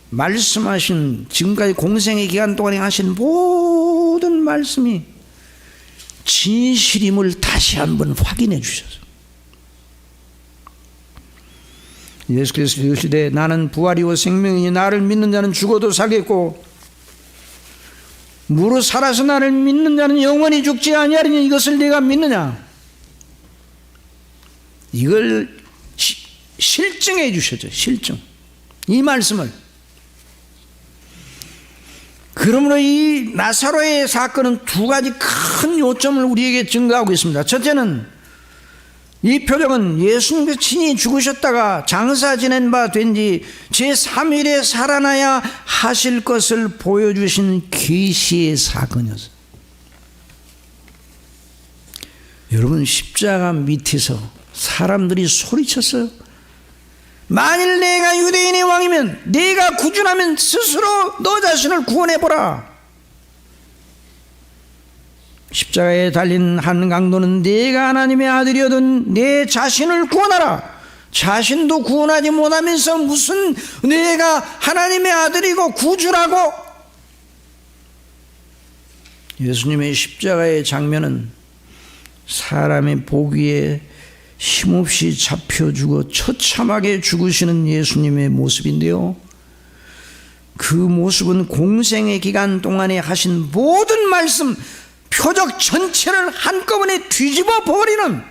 말씀하신, 지금까지 공생의 기간 동안에 하신 모든 말씀이 진실임을 다시 한번 확인해 주셨어요. 예수께서 이르시되 나는 부활이요 생명이니 나를 믿는 자는 죽어도 살겠고 무릇 살아서 나를 믿는 자는 영원히 죽지 아니하리니 이것을 네가 믿느냐. 이걸 실증해 주셨죠. 실증. 이 말씀을. 그러므로 이 나사로의 사건은 두 가지 큰 요점을 우리에게 증거하고 있습니다. 첫째는 이 표적은 예수님께서 친히 죽으셨다가 장사 지낸 바 된 지 제3일에 살아나야 하실 것을 보여주신 계시의 사건이었어요. 여러분, 십자가 밑에서 사람들이 소리쳤어요. 만일 내가 유대인의 왕이면, 내가 구준하면 스스로 너 자신을 구원해보라. 십자가에 달린 한 강도는 내가 하나님의 아들이어든 내 자신을 구원하라. 자신도 구원하지 못하면서 무슨 내가 하나님의 아들이고 구주라고. 예수님의 십자가의 장면은 사람의 보기에 힘없이 잡혀 죽어 처참하게 죽으시는 예수님의 모습인데요, 그 모습은 공생의 기간 동안에 하신 모든 말씀, 표적 전체를 한꺼번에 뒤집어 버리는,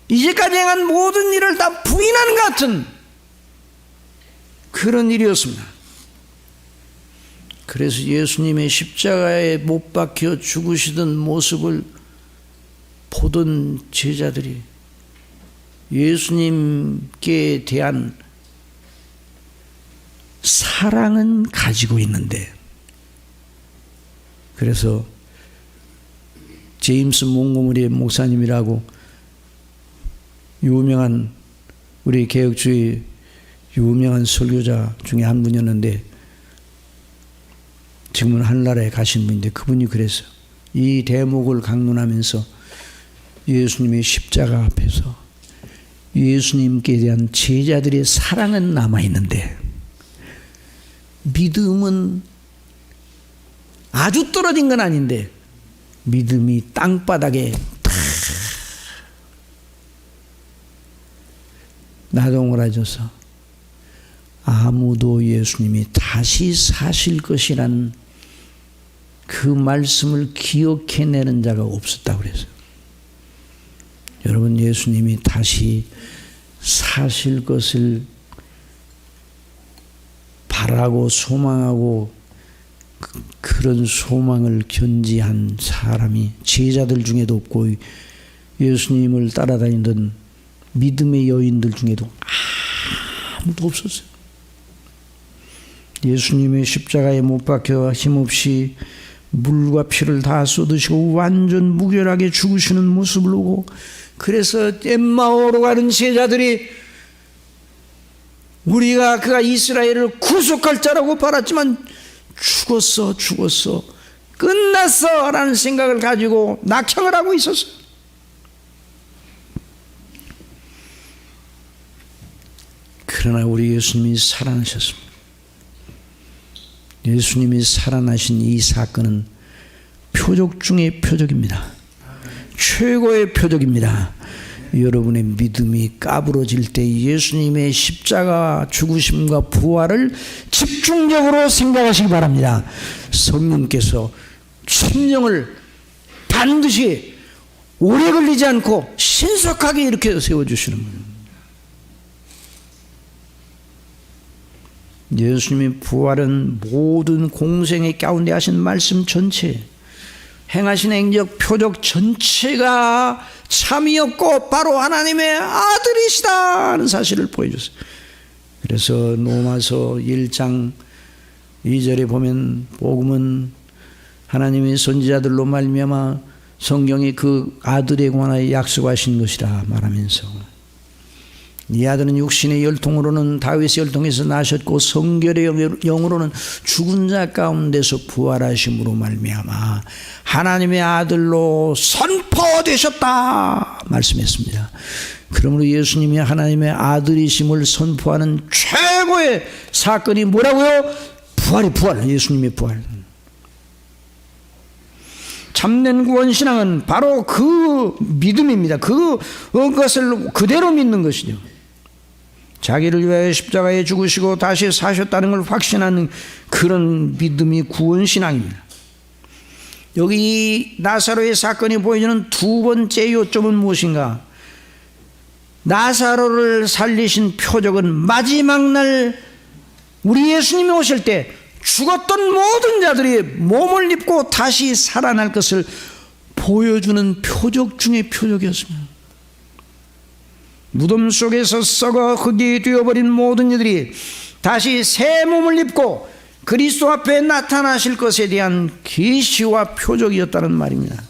이제까지 행한 모든 일을 다 부인하는 것 같은 그런 일이었습니다. 그래서 예수님의 십자가에 못 박혀 죽으시던 모습을 보던 제자들이 예수님께 대한 사랑은 가지고 있는데, 그래서 제임스 몽고머리 목사님이라고 유명한, 우리 개혁주의 유명한 설교자 중에 한 분이었는데, 지금은 하늘나라에 가신 분인데, 그분이 그랬어요. 이 대목을 강론하면서 예수님의 십자가 앞에서 예수님께 대한 제자들의 사랑은 남아있는데 믿음은 아주 떨어진 건 아닌데 믿음이 땅바닥에 탁 나동을해져서 아무도 예수님이 다시 사실 것이란 그 말씀을 기억해내는 자가 없었다고 그랬어요. 여러분, 예수님이 다시 사실 것을 바라고 소망하고 그런 소망을 견지한 사람이 제자들 중에도 없고 예수님을 따라다니던 믿음의 여인들 중에도 아무도 없었어요. 예수님의 십자가에 못 박혀 힘없이 물과 피를 다 쏟으시고 완전 무결하게 죽으시는 모습을 보고, 그래서 엠마오로 가는 제자들이 우리가 그가 이스라엘을 구속할 자라고 바랐지만 죽었어 끝났어 라는 생각을 가지고 낙향을 하고 있었어요. 그러나 우리 예수님이 살아나셨습니다. 예수님이 살아나신 이 사건은 표적 중의 표적입니다. 최고의 표적입니다. 여러분의 믿음이 까부러질 때 예수님의 십자가 죽으심과 부활을 집중적으로 생각하시기 바랍니다. 성령께서 천령을 반드시 오래 걸리지 않고 신속하게 이렇게 세워주시는 거예요. 예수님의 부활은 모든 공생의 가운데 하신 말씀 전체, 행하신 행적 표적 전체가 참이었고 바로 하나님의 아들이시다 하는 사실을 보여줬어요. 그래서 로마서 1장 2절에 보면 복음은 하나님의 선지자들로 말미암아 성경이 그 아들에 관하여 약속하신 것이라 말하면서, 이 아들은 육신의 혈통으로는 다윗의 혈통에서 나셨고 성결의 영으로는 죽은 자 가운데서 부활하심으로 말미암아 하나님의 아들로 선포되셨다 말씀했습니다. 그러므로 예수님이 하나님의 아들이심을 선포하는 최고의 사건이 뭐라고요? 부활, 예수님의 부활. 참된 구원신앙은 바로 그 믿음입니다. 그것을 그대로 믿는 것이죠. 자기를 위하여 십자가에 죽으시고 다시 사셨다는 걸 확신하는 그런 믿음이 구원신앙입니다. 여기 나사로의 사건이 보여주는 두 번째 요점은 무엇인가? 나사로를 살리신 표적은 마지막 날 우리 예수님이 오실 때 죽었던 모든 자들이 몸을 입고 다시 살아날 것을 보여주는 표적 중의 표적이었습니다. 무덤 속에서 썩어 흙이 되어버린 모든 이들이 다시 새 몸을 입고 그리스도 앞에 나타나실 것에 대한 계시와 표적이었다는 말입니다.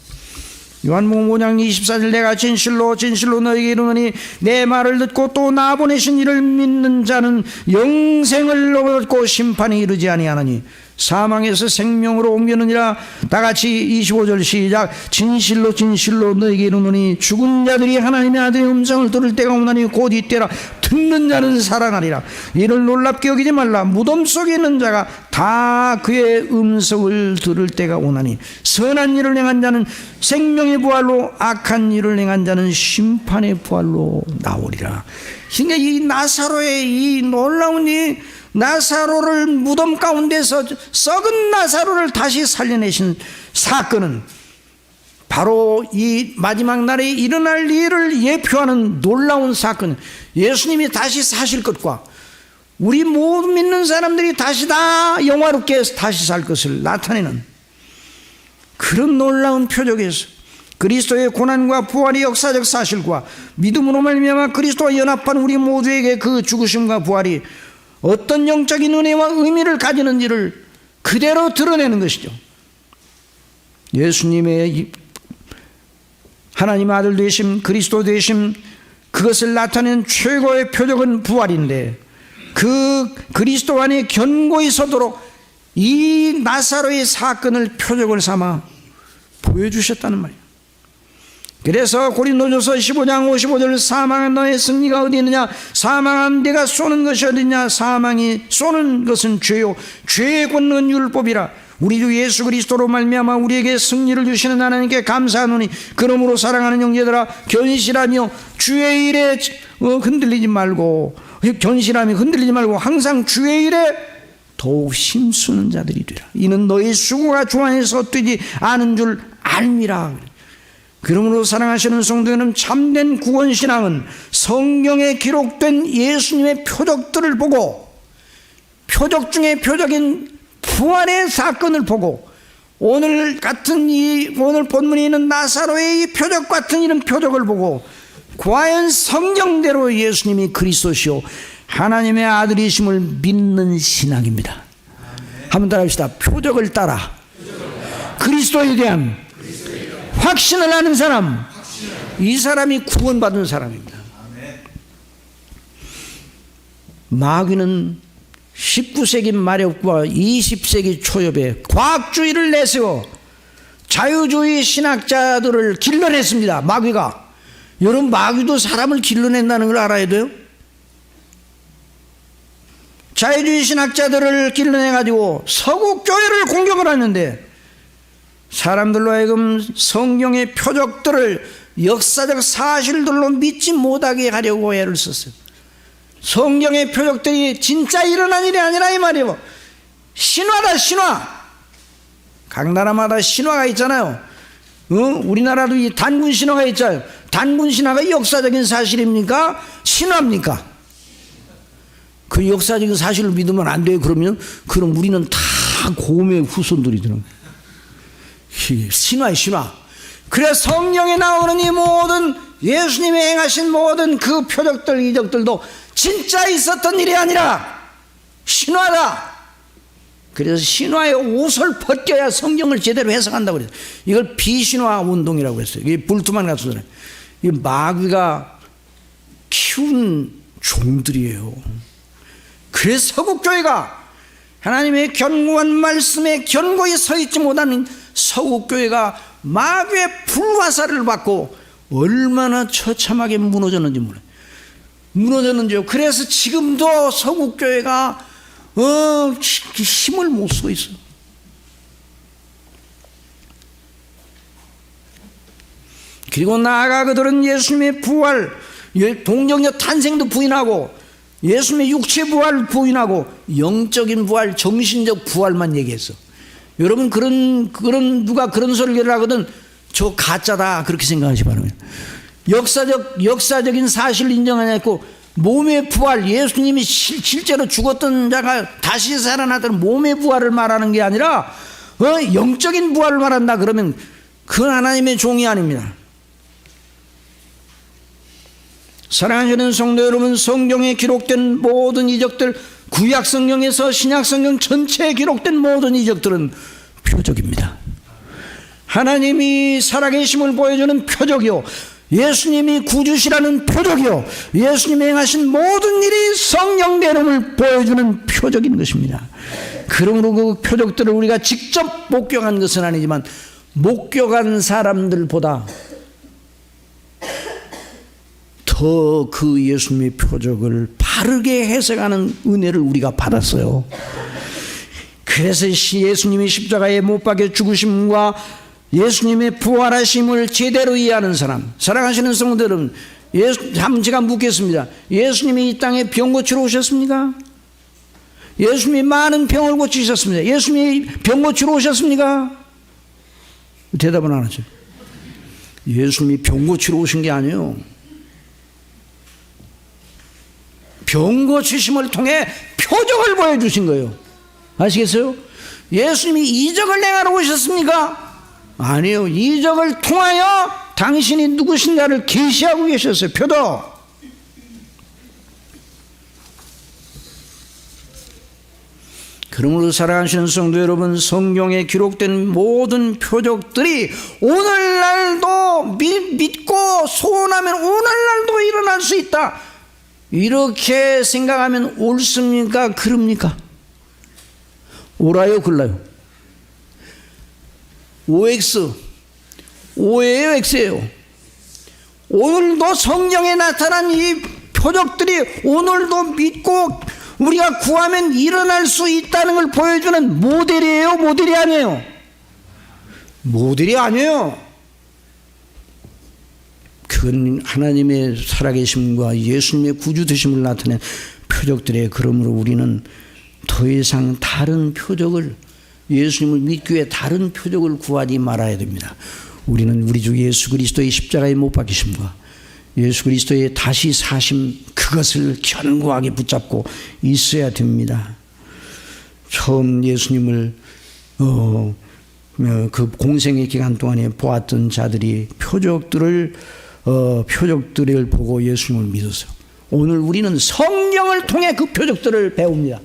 요한복음 5장 24절 내가 진실로 너에게 이르노니 내 말을 듣고 또 나 보내신 이를 믿는 자는 영생을 얻고 심판에 이르지 아니하나니 사망에서 생명으로 옮겼느니라. 다같이 25절 시작. 진실로 너에게 이르노니 죽은 자들이 하나님의 아들의 음성을 들을 때가 오나니 곧 이때라. 듣는 자는 살아나리라. 이를 놀랍게 여기지 말라. 무덤 속에 있는 자가 다 그의 음성을 들을 때가 오나니 선한 일을 행한 자는 생명의 부활로 악한 일을 행한 자는 심판의 부활로 나오리라. 그러니까 이 나사로의 이 놀라운 이 나사로를 무덤 가운데서 썩은 나사로를 다시 살려내신 사건은 바로 이 마지막 날에 일어날 일을 예표하는 놀라운 사건, 예수님이 다시 사실 것과 우리 모든 믿는 사람들이 다시 다 영화롭게 다시 살 것을 나타내는 그런 놀라운 표적이었어요. 그리스도의 고난과 부활의 역사적 사실과 믿음으로 말미암아 그리스도와 연합한 우리 모두에게 그 죽으심과 부활이 어떤 영적인 은혜와 의미를 가지는지를 그대로 드러내는 것이죠. 예수님의 하나님 아들 되심, 그리스도 되심, 그것을 나타내는 최고의 표적은 부활인데 그 그리스도 안에 견고히 서도록 이 나사로의 사건을 표적을 삼아 보여주셨다는 말이에요. 그래서 고린도전서 15장 55절 사망한 너의 승리가 어디 있느냐? 사망한 네가 쏘는 것이 어디냐? 사망이 쏘는 것은 죄요 죄의 권능은 율법이라. 우리 주 예수 그리스도로 말미암아 우리에게 승리를 주시는 하나님께 감사하노니 그러므로 사랑하는 형제들아 견실하며 주의 일에 흔들리지 말고 항상 주의 일에 더욱 힘쓰는 자들이 되라. 이는 너희 수고가 주 안에서 뛰지 않은 줄 알미라. 그러므로 사랑하시는 성도들은 참된 구원신앙은 성경에 기록된 예수님의 표적들을 보고 표적 중에 표적인 부활의 사건을 보고 오늘 본문에 있는 나사로의 이 표적 같은 이런 표적을 보고 과연 성경대로 예수님이 그리스도시요 하나님의 아들이심을 믿는 신앙입니다. 한번 따라합시다. 표적을 따라 그리스도에 대한 확신을 하는 사람, 이 사람이 구원받은 사람입니다. 마귀는 19세기 말엽과 20세기 초엽에 과학주의를 내세워 자유주의 신학자들을 길러냈습니다. 마귀가. 여러분, 마귀도 사람을 길러낸다는 걸 알아야 돼요. 자유주의 신학자들을 길러내가지고 서구교회를 공격을 하는데 사람들로 하여금 성경의 표적들을 역사적 사실들로 믿지 못하게 하려고 애를 썼어요. 성경의 표적들이 진짜 일어난 일이 아니라 이 말이에요. 신화다, 신화. 각 나라마다 신화가 있잖아요. 우리나라도 이 단군 신화가 있잖아요. 단군 신화가 역사적인 사실입니까? 신화입니까? 그 역사적인 사실을 믿으면 안 돼요. 그럼 우리는 다 고음의 후손들이더라고요. 신화의 신화. 그래서 성경에 나오는 이 모든 예수님이 행하신 모든 그 표적들, 이적들도 진짜 있었던 일이 아니라 신화다. 그래서 신화의 옷을 벗겨야 성경을 제대로 해석한다고 그래요. 이걸 비신화 운동이라고 했어요. 이게 불투만 가수들. 이 마귀가 키운 종들이에요. 그래서 서국교회가 하나님의 견고한 말씀에 견고히 서 있지 못하는 서국교회가 마귀의 불화살을 받고 얼마나 처참하게 무너졌는지 몰라요. 무너졌는지요. 그래서 지금도 서국교회가 힘을 못 쓰고 있어요. 그리고 나아가 그들은 예수님의 부활, 동정녀 탄생도 부인하고 예수님의 육체 부활 부인하고 영적인 부활, 정신적 부활만 얘기했어. 여러분 누가 그런 설교를 하거든 저 가짜다 그렇게 생각하시 바랍니다. 역사적인 사실을 인정하지 않고 몸의 부활, 예수님이 실제로 죽었던 자가 다시 살아나던 몸의 부활을 말하는 게 아니라 영적인 부활을 말한다 그러면 그건 하나님의 종이 아닙니다. 사랑하시는 성도 여러분, 성경에 기록된 모든 이적들, 구약 성경에서 신약 성경 전체에 기록된 모든 이적들은 표적입니다. 하나님이 살아계심을 보여주는 표적이요, 예수님이 구주시라는 표적이요, 예수님이 행하신 모든 일이 성령대로를 보여주는 표적인 것입니다. 그러므로 그 표적들을 우리가 직접 목격한 것은 아니지만 목격한 사람들보다 더 그 예수님의 표적을 바르게 해석하는 은혜를 우리가 받았어요. 그래서 예수님이 십자가에 못 박혀 죽으심과 예수님의 부활하심을 제대로 이해하는 사람, 사랑하시는 성도 여러분, 제가 묻겠습니다. 예수님이 이 땅에 병 고치러 오셨습니까? 예수님이 많은 병을 고치셨습니다. 예수님이 병 고치러 오셨습니까? 대답은 안 하죠. 예수님이 병 고치러 오신 게 아니에요. 병 고치심을 통해 표적을 보여주신 거예요. 아시겠어요? 예수님이 이적을 행하러 오셨습니까? 아니요. 이적을 통하여 당신이 누구신가를 계시하고 계셨어요. 표적. 그러므로 사랑하시는 성도 여러분, 성경에 기록된 모든 표적들이 오늘날도 믿고 소원하면 오늘날도 일어날 수 있다, 이렇게 생각하면 옳습니까? 그럽니까? 옳아요? 글라요? OX, O예요? X예요? 오늘도 성경에 나타난 이 표적들이 오늘도 믿고 우리가 구하면 일어날 수 있다는 걸 보여주는 모델이에요? 모델이 아니에요? 모델이 아니에요. 그건 하나님의 살아계심과 예수님의 구주되심을 나타낸 표적들이에요. 그러므로 우리는 더 이상 다른 표적을, 예수님을 믿기 위해 다른 표적을 구하지 말아야 됩니다. 우리는 우리 주 예수 그리스도의 십자가에 못 박히심과 예수 그리스도의 다시 사심, 그것을 견고하게 붙잡고 있어야 됩니다. 처음 예수님을 그 공생의 기간 동안에 보았던 자들이 표적들을 보고 예수님을 믿었어요. 오늘 우리는 성경을 통해 그 표적들을 배웁니다.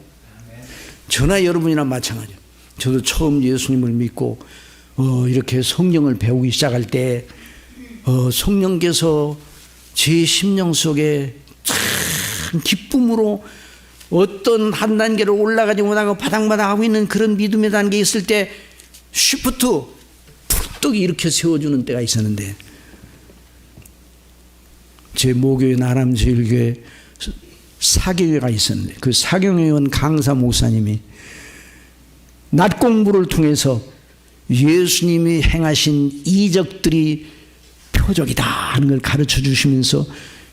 저나 여러분이나 마찬가지예요. 저도 처음 예수님을 믿고 이렇게 성경을 배우기 시작할 때 성령께서 제 심령 속에 참 기쁨으로 어떤 한 단계로 올라가지 못하고 바닥바닥하고 있는 그런 믿음의 단계에 있을 때 쉬프트 푹떡 이렇게 세워주는 때가 있었는데, 제 모교회 나람제일교회 사교회가 있었는데 그 사경회원 강사 목사님이 낮 공부를 통해서 예수님이 행하신 이적들이 표적이다 하는 걸 가르쳐 주시면서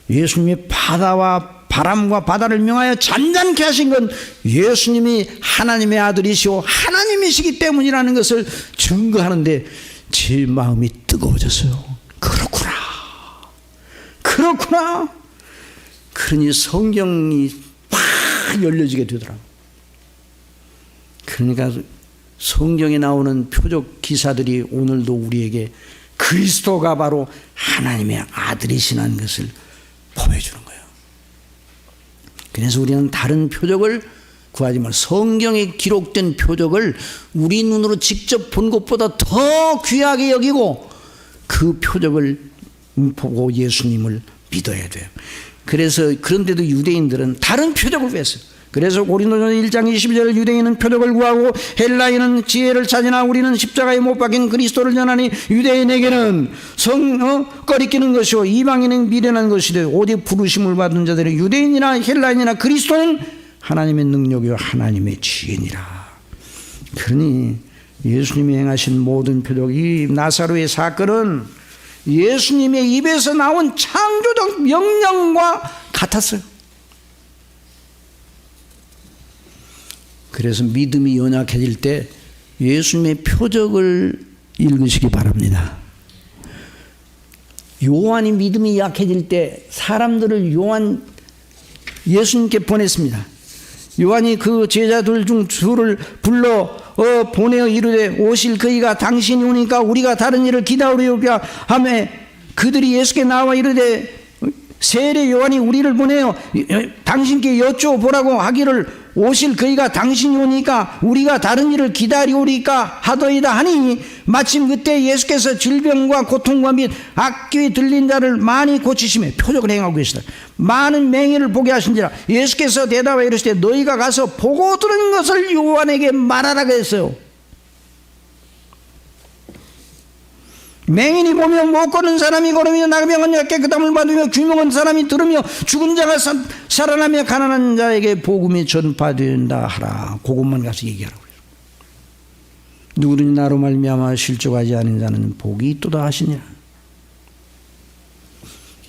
예수님이 바다와 바람과 바다를 명하여 잔잔케 하신 건 예수님이 하나님의 아들이시오 하나님이시기 때문이라는 것을 증거하는데, 제 마음이 뜨거워졌어요. 그렇구나. 그러니 성경이 팍 열려지게 되더라고요. 그러니까 성경에 나오는 표적 기사들이 오늘도 우리에게 그리스도가 바로 하나님의 아들이시라는 것을 보여주는 거예요. 그래서 우리는 다른 표적을 구하지 말고 성경에 기록된 표적을 우리 눈으로 직접 본 것보다 더 귀하게 여기고 그 표적을 보고 예수님을 믿어야 돼요. 그래서 그런데도 유대인들은 다른 표적을 구했어요. 그래서 고린도전서 1장 22절 유대인은 표적을 구하고 헬라인은 지혜를 찾으나 우리는 십자가에 못 박힌 그리스도를 전하니 유대인에게는 꺼리끼는 것이요 이방인은 미련한 것이 되고 오직 부르심을 받은 자들의 유대인이나 헬라인이나 그리스도는 하나님의 능력이요 하나님의 지혜니라. 그러니 예수님이 행하신 모든 표적, 이 나사로의 사건은 예수님의 입에서 나온 창조적 명령과 같았어요. 그래서 믿음이 연약해질 때 예수님의 표적을 읽으시기 바랍니다. 요한이 믿음이 약해질 때 사람들을 예수님께 보냈습니다. 요한이 그 제자들 중 둘을 불러 보내어 이르되 오실 그이가 당신이 오니까 우리가 다른 일을 기다리오랴 하며 그들이 예수께 나와 이르되 세례 요한이 우리를 보내어 당신께 여쭤보라고 하기를 오실 그이가 당신이 오니까 우리가 다른 일을 기다리오리까 하더이다 하니 마침 그때 예수께서 질병과 고통과 및 악귀 들린 자를 많이 고치시며 표적을 행하고 계시다. 많은 맹인을 보게 하신지라. 예수께서 대답하여 이르시되 너희가 가서 보고 들은 것을 요한에게 말하라 그랬어요. 맹인이 보며 못 걷는 사람이 걸으며 나병은 깨끗함을 받으며 귀먹은 사람이 들으며 죽은 자가 살아나며 가난한 자에게 복음이 전파된다 하라. 그것만 가서 얘기하라고 해요. 누구든지 나로 말미암아 실족하지 않은 자는 복이 있도다 하시냐.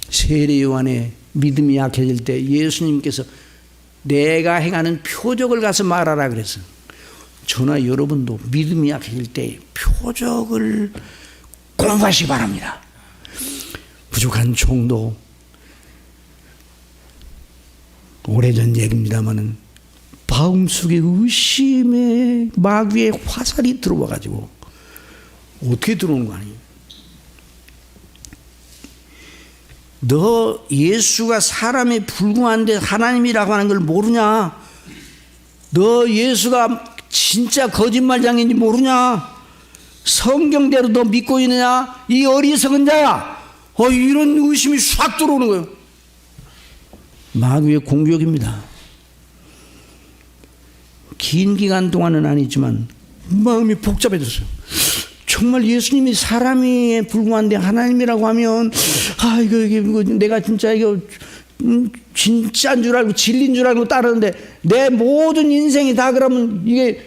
세례 요한의 믿음이 약해질 때 예수님께서 내가 행하는 표적을 가서 말하라 그랬어요. 저나 여러분도 믿음이 약해질 때 표적을 공부하시기 바랍니다. 부족한 종도 오래전 얘기입니다마는 마음속에 의심의 마귀의 화살이 들어와 가지고 어떻게 들어오는 거 아니에요? 너 예수가 사람에 불과한데 하나님이라고 하는 걸 모르냐? 너 예수가 진짜 거짓말장인지 모르냐? 성경대로 너 믿고 있느냐? 이 어리석은 자야. 이런 의심이 싹 들어오는 거예요. 마귀의 공격입니다. 긴 기간 동안은 아니지만 마음이 복잡해졌어요. 정말 예수님이 사람에 불과한데 하나님이라고 하면 이거 내가 진짜 이거 진짜인 줄 알고 진리인 줄 알고 따르는데 내 모든 인생이 다 그러면 이게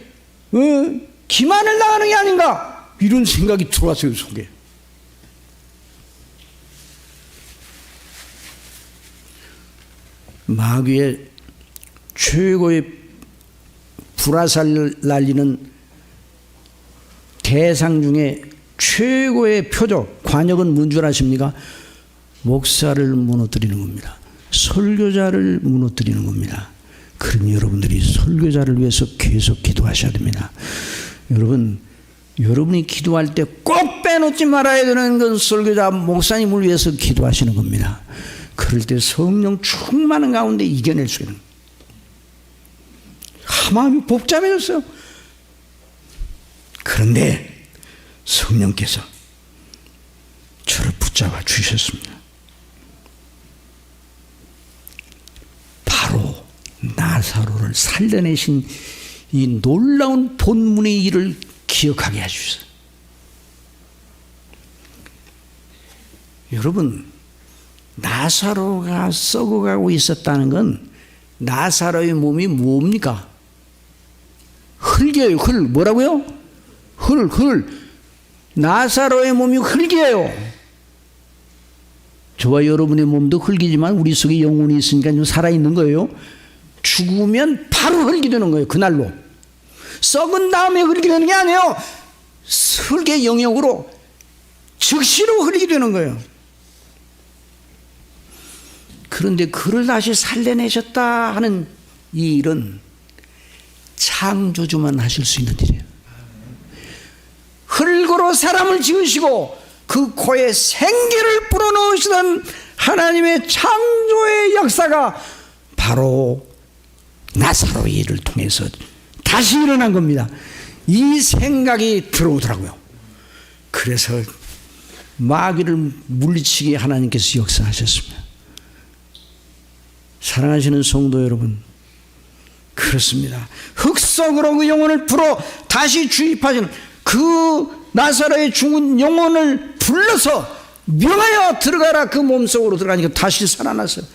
기만을 당하는 게 아닌가? 이런 생각이 들어왔어요, 속에. 마귀의 최고의 불화살 날리는 대상 중에 최고의 표적, 관역은 뭔 줄 아십니까? 목사를 무너뜨리는 겁니다. 설교자를 무너뜨리는 겁니다. 그러니 여러분들이 설교자를 위해서 계속 기도하셔야 됩니다. 여러분이 기도할 때 꼭 빼놓지 말아야 되는 건 설교자 목사님을 위해서 기도하시는 겁니다. 그럴 때 성령 충만한 가운데 이겨낼 수 있는 마음이 복잡해졌어요. 그런데 성령께서 저를 붙잡아 주셨습니다. 바로 나사로를 살려내신 이 놀라운 본문의 일을 기억하게 해주셨어요. 여러분, 나사로가 썩어가고 있었다는 건 나사로의 몸이 뭡니까? 흙이에요. 흙. 뭐라고요? 흙. 나사로의 몸이 흙이에요. 저와 여러분의 몸도 흙이지만 우리 속에 영혼이 있으니까 좀 살아있는 거예요. 죽으면 바로 흙이 되는 거예요. 그날로. 썩은 다음에 흙이 되는 게 아니에요. 흙의 영역으로 즉시로 흘리게 되는 거예요. 그런데 그를 다시 살려내셨다 하는 이 일은 창조주만 하실 수 있는 일이에요. 흙으로 사람을 지으시고 그 코에 생기를 불어넣으시던 하나님의 창조의 역사가 바로 나사로의 일을 통해서 다시 일어난 겁니다. 이 생각이 들어오더라고요. 그래서 마귀를 물리치게 하나님께서 역사하셨습니다. 사랑하시는 성도 여러분, 그렇습니다. 흙 속으로 그 영혼을 불어 다시 주입하시는 그 나사로의 죽은 영혼을 불러서 명하여 들어가라. 그 몸속으로 들어가니까 다시 살아났어요.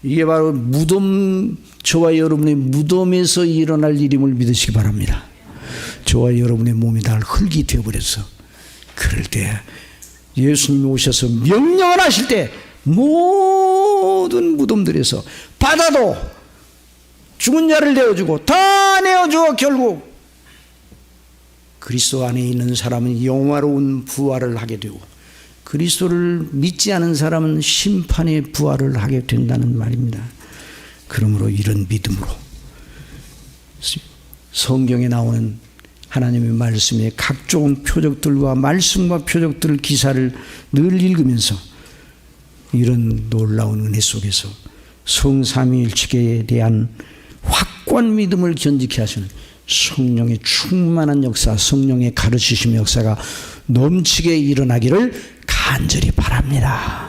이게 바로 무덤, 저와 여러분의 무덤에서 일어날 일임을 믿으시기 바랍니다. 저와 여러분의 몸이 다 흙이 되어버렸어. 그럴 때 예수님이 오셔서 명령을 하실 때 모든 무덤들에서 바다도 죽은 자를 내어주고 다 내어주어 결국 그리스도 안에 있는 사람은 영화로운 부활을 하게 되고 그리스도를 믿지 않은 사람은 심판의 부활을 하게 된다는 말입니다. 그러므로 이런 믿음으로 성경에 나오는 하나님의 말씀의 각종 표적들과 말씀과 표적들 기사를 늘 읽으면서 이런 놀라운 은혜 속에서 성삼위일체에 대한 확고한 믿음을 견지케 하시는 성령의 충만한 역사, 성령의 가르치심의 역사가 넘치게 일어나기를 간절히 바랍니다.